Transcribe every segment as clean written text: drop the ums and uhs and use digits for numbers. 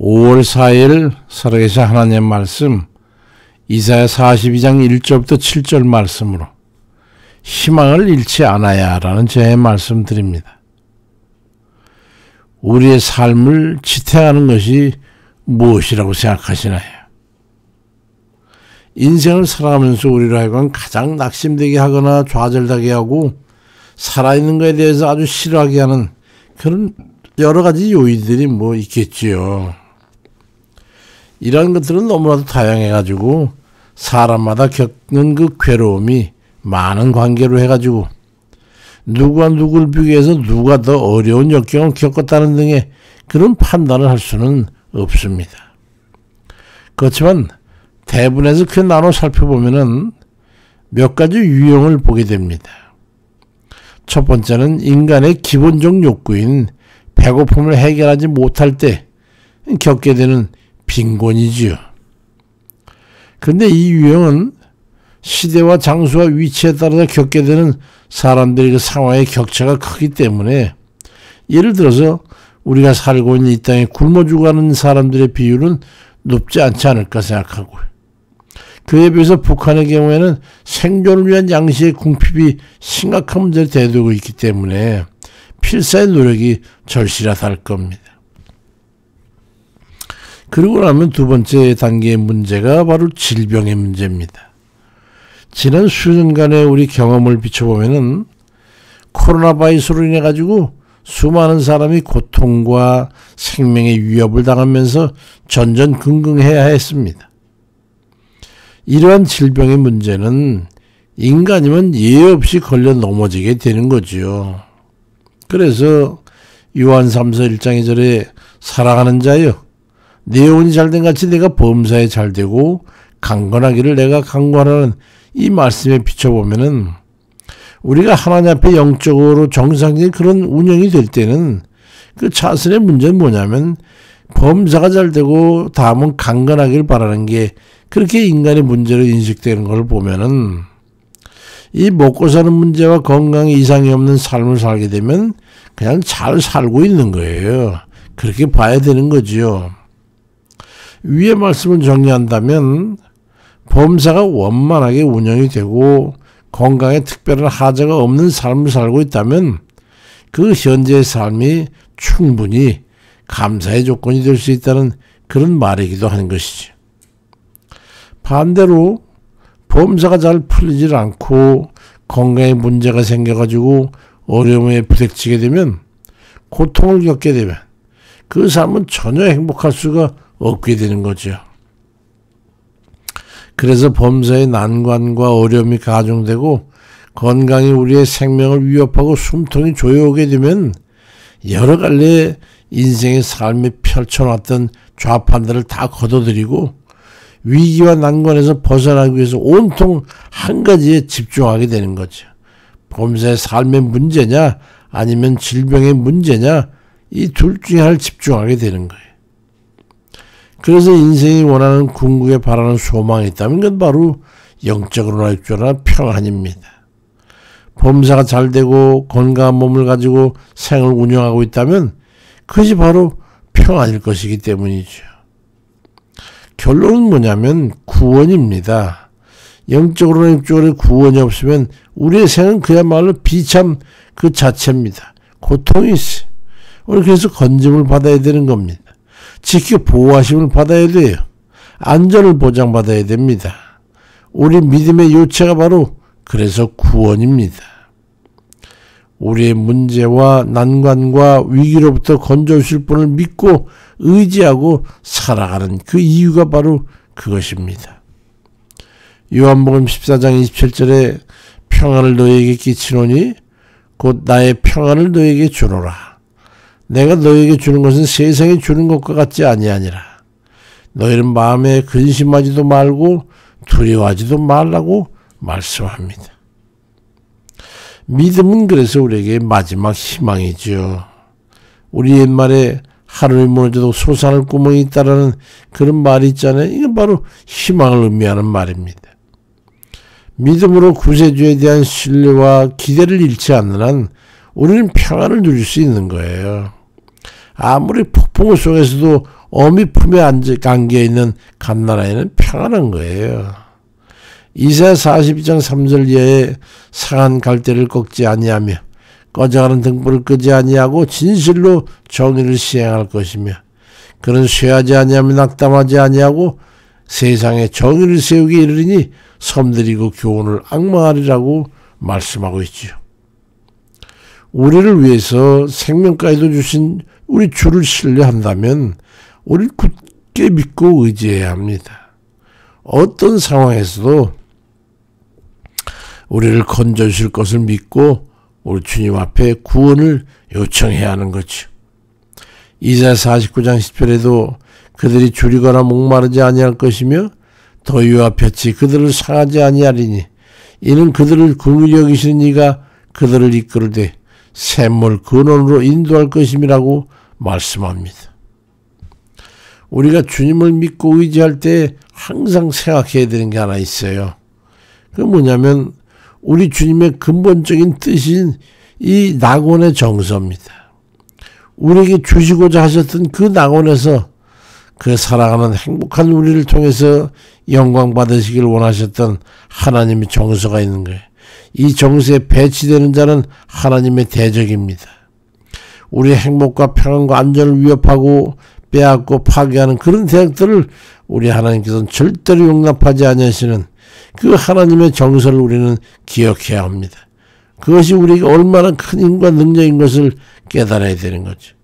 5월 4일 살아계신 하나님의 말씀 이사야 42장 1절부터 7절 말씀으로 희망을 잃지 않아야 라는 제 말씀 드립니다. 우리의 삶을 지탱하는 것이 무엇이라고 생각하시나요? 인생을 살아가면서 우리로 하여금 가장 낙심되게 하거나 좌절되게 하고 살아있는 것에 대해서 아주 싫어하게 하는 그런 여러 가지 요인들이 있겠지요. 이런 것들은 너무나도 다양해가지고 사람마다 겪는 그 괴로움이 많은 관계로 해가지고 누구와 누구를 비교해서 누가 더 어려운 역경을 겪었다는 등의 그런 판단을 할 수는 없습니다. 그렇지만 대분해서 그 나눠 살펴보면은 몇 가지 유형을 보게 됩니다. 첫 번째는 인간의 기본적 욕구인 배고픔을 해결하지 못할 때 겪게 되는 빈곤이지요. 그런데 이 유형은 시대와 장소와 위치에 따라서 겪게 되는 사람들의 그 상황의 격차가 크기 때문에 예를 들어서 우리가 살고 있는 이 땅에 굶어 죽어가는 사람들의 비율은 높지 않지 않을까 생각하고요. 그에 비해서 북한의 경우에는 생존을 위한 양식의 궁핍이 심각한 문제로 대두고 있기 때문에 필사의 노력이 절실하다 할 겁니다. 그리고 나면 두 번째 단계의 문제가 바로 질병의 문제입니다. 지난 수년간의 우리 경험을 비춰보면은 코로나 바이러스로 인해 가지고 수많은 사람이 고통과 생명의 위협을 당하면서 전전긍긍해야 했습니다. 이러한 질병의 문제는 인간이면 예외 없이 걸려 넘어지게 되는 거죠. 그래서 요한 3서 1장 2절에 사랑하는 자여 내 영혼이 잘된 같이 내가 범사에 잘되고 강건하기를 내가 강구하라는 이 말씀에 비춰보면은 우리가 하나님 앞에 영적으로 정상적인 그런 운영이 될 때는 그 자신의 문제는 뭐냐면 범사가 잘되고 다음은 강건하기를 바라는 게 그렇게 인간의 문제로 인식되는 걸 보면은 이 먹고 사는 문제와 건강에 이상이 없는 삶을 살게 되면 그냥 잘 살고 있는 거예요. 그렇게 봐야 되는 거지요. 위의 말씀을 정리한다면 범사가 원만하게 운영이 되고 건강에 특별한 하자가 없는 삶을 살고 있다면 그 현재의 삶이 충분히 감사의 조건이 될 수 있다는 그런 말이기도 하는 것이죠. 반대로 범사가 잘 풀리질 않고 건강에 문제가 생겨가지고 어려움에 부닥치게 되면 고통을 겪게 되면 그 삶은 전혀 행복할 수가 없게 되는 거죠. 그래서 범사의 난관과 어려움이 가중되고 건강이 우리의 생명을 위협하고 숨통이 조여오게 되면 여러 갈래의 인생의 삶에 펼쳐놨던 좌판들을 다 걷어들이고 위기와 난관에서 벗어나기 위해서 온통 한 가지에 집중하게 되는 거죠. 범사의 삶의 문제냐 아니면 질병의 문제냐 이 둘 중에 하나를 집중하게 되는 거예요. 그래서 인생이 원하는 궁극에 바라는 소망이 있다면 그건 바로 영적으로나 육적으로나 평안입니다. 범사가 잘 되고 건강한 몸을 가지고 생을 운영하고 있다면 그것이 바로 평안일 것이기 때문이죠. 결론은 뭐냐면 구원입니다. 영적으로나 육적으로 구원이 없으면 우리의 생은 그야말로 비참 그 자체입니다. 고통이 있어요. 오늘 그래서 건짐을 받아야 되는 겁니다. 지켜 보호하심을 받아야 돼요. 안전을 보장받아야 됩니다. 우리 믿음의 요체가 바로 그래서 구원입니다. 우리의 문제와 난관과 위기로부터 건져주실 분을 믿고 의지하고 살아가는 그 이유가 바로 그것입니다. 요한복음 14장 27절에 평안을 너에게 끼치노니 곧 나의 평안을 너에게 주노라. 내가 너에게 주는 것은 세상에 주는 것과 같지 아니하니라. 너희는 마음에 근심하지도 말고 두려워하지도 말라고 말씀합니다. 믿음은 그래서 우리에게 마지막 희망이죠. 우리 옛말에 하늘이 무너져도 솟아날 구멍이 있다라는 그런 말이 있잖아요. 이건 바로 희망을 의미하는 말입니다. 믿음으로 구세주에 대한 신뢰와 기대를 잃지 않는 한 우리는 평안을 누릴 수 있는 거예요. 아무리 폭풍 속에서도 어미 품에 안겨있는 갓나라에는 평안한 거예요. 이사야 42장 3절 이하에 상한 갈대를 꺾지 아니하며 꺼져가는 등불을 끄지 아니하고 진실로 정의를 시행할 것이며 그는 쇠하지 아니하며 낙담하지 아니하고 세상에 정의를 세우기 이르리니 섬들이고 교훈을 앙망하리라고 말씀하고 있지요. 우리를 위해서 생명까지도 주신 우리 주를 신뢰한다면 우리를 굳게 믿고 의지해야 합니다. 어떤 상황에서도 우리를 건져주실 것을 믿고 우리 주님 앞에 구원을 요청해야 하는 거죠. 이사야 49장 10절에도 그들이 줄이거나 목마르지 아니할 것이며 더위와 볕이 그들을 상하지 아니하리니 이는 그들을 긍휼히 여기시는 이가 그들을 이끌되 샘물 근원으로 인도할 것임이라고 말씀합니다. 우리가 주님을 믿고 의지할 때 항상 생각해야 되는 게 하나 있어요. 그게 뭐냐면 우리 주님의 근본적인 뜻인 이 낙원의 정서입니다. 우리에게 주시고자 하셨던 그 낙원에서 그 살아가는 행복한 우리를 통해서 영광 받으시길 원하셨던 하나님의 정서가 있는 거예요. 이 정서에 배치되는 자는 하나님의 대적입니다. 우리의 행복과 평안과 안전을 위협하고 빼앗고 파괴하는 그런 대적들을 우리 하나님께서는 절대로 용납하지 아니하시는 그 하나님의 정서를 우리는 기억해야 합니다. 그것이 우리가 얼마나 큰 힘과 능력인 것을 깨달아야 되는 거죠.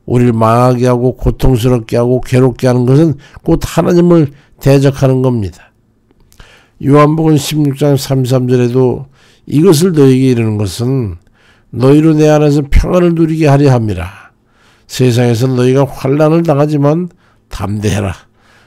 우리를 망하게 하고 고통스럽게 하고 괴롭게 하는 것은 곧 하나님을 대적하는 겁니다. 요한복음 16장 33절에도 이것을 너희에게 이르는 것은 너희로 내 안에서 평안을 누리게 하려 함이라. 세상에서 너희가 환난을 당하지만 담대해라.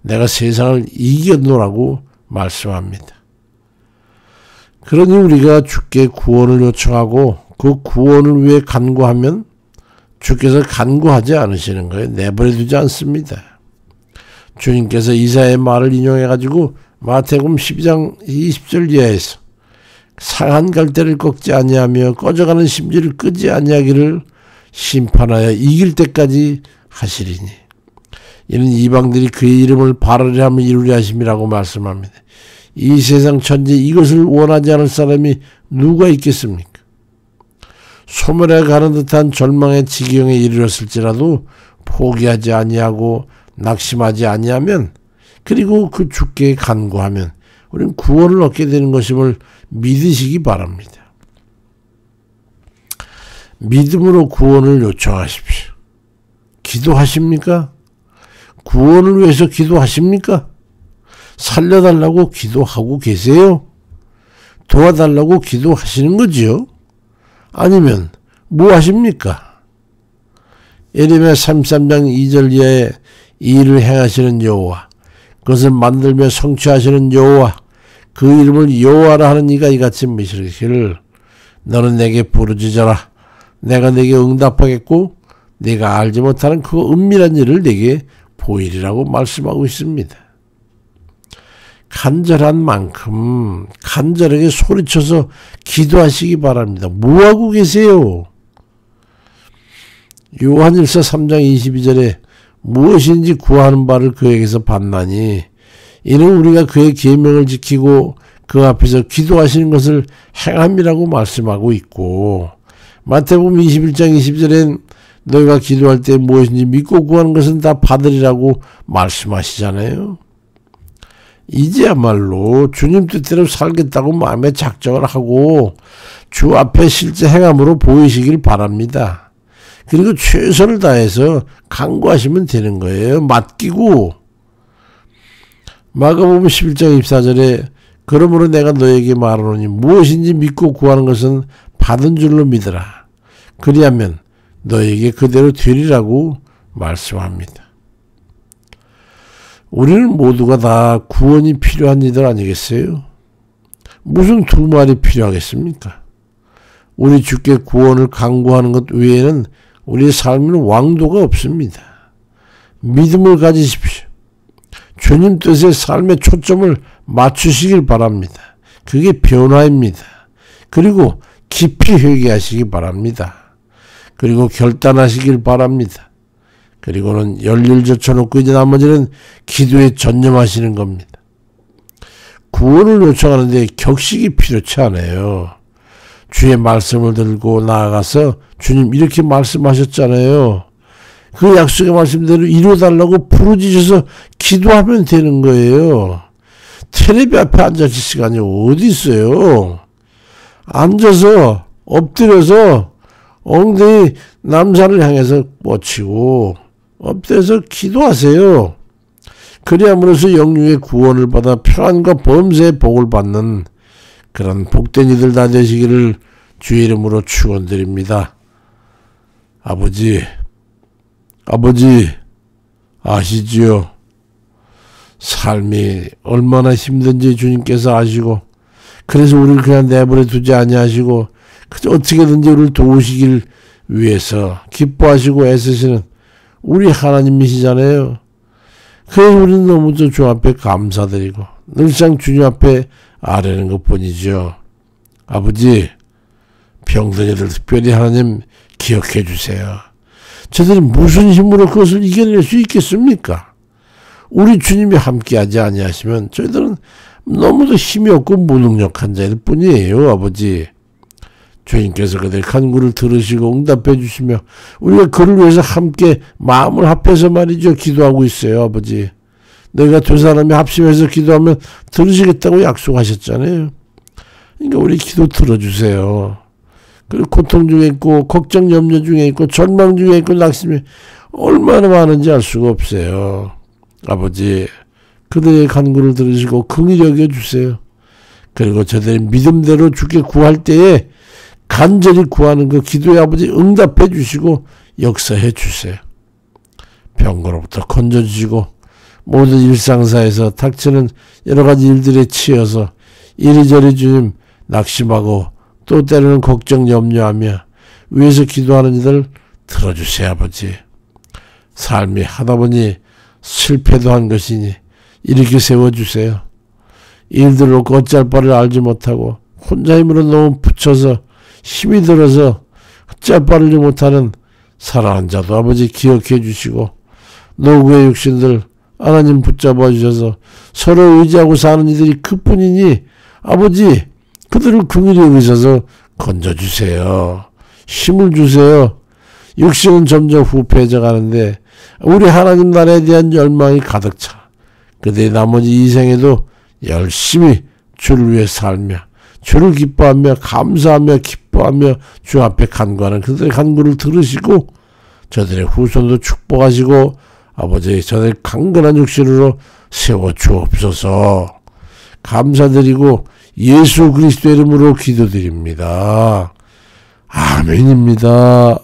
내가 세상을 이겨노라고 말씀합니다. 그러니 우리가 주께 구원을 요청하고 그 구원을 위해 간구하면 주께서 간구하지 않으시는 거예요. 내버려 두지 않습니다. 주님께서 이사야의 말을 인용해가지고 마태복음 12장 20절 이하에서 상한 갈대를 꺾지 아니하며 꺼져가는 심지를 끄지 아니하기를 심판하여 이길 때까지 하시리니 이는 이방들이 그의 이름을 바라리 하며 이루리 하심이라고 말씀합니다. 이 세상 천지 이것을 원하지 않을 사람이 누가 있겠습니까? 소멸해 가는 듯한 절망의 지경에 이르렀을지라도 포기하지 아니하고 낙심하지 아니하면 그리고 그 주께 간구하면 우리는 구원을 얻게 되는 것임을 믿으시기 바랍니다. 믿음으로 구원을 요청하십시오. 기도하십니까? 구원을 위해서 기도하십니까? 살려달라고 기도하고 계세요? 도와달라고 기도하시는 거지요? 아니면 뭐 하십니까? 예레미야 33장 2절 이하에 이 일을 행하시는 여호와 그것을 만들며 성취하시는 여호와 그 이름을 여호와라 하는 이가 이같이 미시기를 너는 내게 부르짖어라 내가 내게 응답하겠고 네가 알지 못하는 그 은밀한 일을 내게 보이리라고 말씀하고 있습니다. 간절한 만큼 간절하게 소리쳐서 기도하시기 바랍니다. 뭐하고 계세요? 요한일서 3장 22절에 무엇인지 구하는 바를 그에게서 받나니 이는 우리가 그의 계명을 지키고 그 앞에서 기도하시는 것을 행함이라고 말씀하고 있고 마태복음 21장 20절엔 너희가 기도할 때 무엇인지 믿고 구하는 것은 다 받으리라고 말씀하시잖아요. 이제야말로 주님 뜻대로 살겠다고 마음에 작정을 하고 주 앞에 실제 행함으로 보이시길 바랍니다. 그리고 최선을 다해서 간구하시면 되는 거예요. 맡기고. 마가복음 11장 24절에 그러므로 내가 너에게 말하노니 무엇인지 믿고 구하는 것은 받은 줄로 믿으라. 그리하면 너에게 그대로 되리라고 말씀합니다. 우리는 모두가 다 구원이 필요한 이들 아니겠어요? 무슨 두 말이 필요하겠습니까? 우리 주께 구원을 간구하는 것 외에는 우리의 삶에는 왕도가 없습니다. 믿음을 가지십시오. 주님 뜻의 삶의 초점을 맞추시길 바랍니다. 그게 변화입니다. 그리고 깊이 회개하시기 바랍니다. 그리고 결단하시길 바랍니다. 그리고는 열일 젖혀놓고 이제 나머지는 기도에 전념하시는 겁니다. 구원을 요청하는데 격식이 필요치 않아요. 주의 말씀을 들고 나아가서 주님 이렇게 말씀하셨잖아요. 그 약속의 말씀대로 이루어달라고 부르짖어서 기도하면 되는 거예요. 텔레비 앞에 앉아있을 시간이 어디 있어요. 앉아서 엎드려서 엉덩이 남산을 향해서 뻗치고 엎드려서 기도하세요. 그리함으로써 영육의 구원을 받아 평안과 범사의 복을 받는 그런 복된 이들 다 되시기를 주의 이름으로 축원드립니다. 아버지 아시지요? 삶이 얼마나 힘든지 주님께서 아시고 그래서 우리를 그냥 내버려 두지 아니하시고 그저 어떻게든지 우리를 도우시길 위해서 기뻐하시고 애쓰시는 우리 하나님이시잖아요. 그래서 우리는 너무 주 앞에 감사드리고 늘상 주님 앞에 아뢰는 것뿐이죠. 아버지, 병든 이들 특별히 하나님 기억해 주세요. 저들이 무슨 힘으로 그것을 이겨낼 수 있겠습니까? 우리 주님이 함께하지 아니하시면 저희들은 너무도 힘이 없고 무능력한 자일 뿐이에요. 아버지, 주님께서 그들의 간구를 들으시고 응답해 주시며 우리가 그를 위해서 함께 마음을 합해서 말이죠. 기도하고 있어요. 아버지, 너희가 두 사람이 합심해서 기도하면 들으시겠다고 약속하셨잖아요. 그러니까 우리 기도 들어주세요. 그리고 고통 중에 있고 걱정 염려 중에 있고 절망 중에 있고 낙심이 얼마나 많은지 알 수가 없어요. 아버지, 그들의 간구를 들으시고 긍휼히 여겨주세요. 그리고 저들의 믿음대로 주께 구할 때에 간절히 구하는 그 기도에 아버지 응답해 주시고 역사해 주세요. 병거로부터 건져주시고 모든 일상사에서 닥치는 여러 가지 일들에 치여서 이리저리 주님 낙심하고 또 때로는 걱정 염려하며 위에서 기도하는 이들 들어주세요. 아버지, 삶이 하다 보니 실패도 한 것이니 이렇게 세워주세요. 일들로 어찌할 바를 알지 못하고 혼자 힘으로 너무 붙여서 힘이 들어서 어찌할 바를 못하는 사랑하는 자도 아버지 기억해 주시고 노구의 육신들 하나님 붙잡아 주셔서 서로 의지하고 사는 이들이 그뿐이니 아버지 그들을 긍휼히 여기셔서 건져주세요. 힘을 주세요. 육신은 점점 후패해져 가는데 우리 하나님 나라에 대한 열망이 가득 차 그들의 나머지 이생에도 열심히 주를 위해 살며 주를 기뻐하며 감사하며 기뻐하며 주 앞에 간구하는 그들의 간구를 들으시고 저들의 후손도 축복하시고 아버지 저들의 강건한 육신으로 세워주옵소서. 감사드리고 예수 그리스도의 이름으로 기도드립니다. 아멘입니다.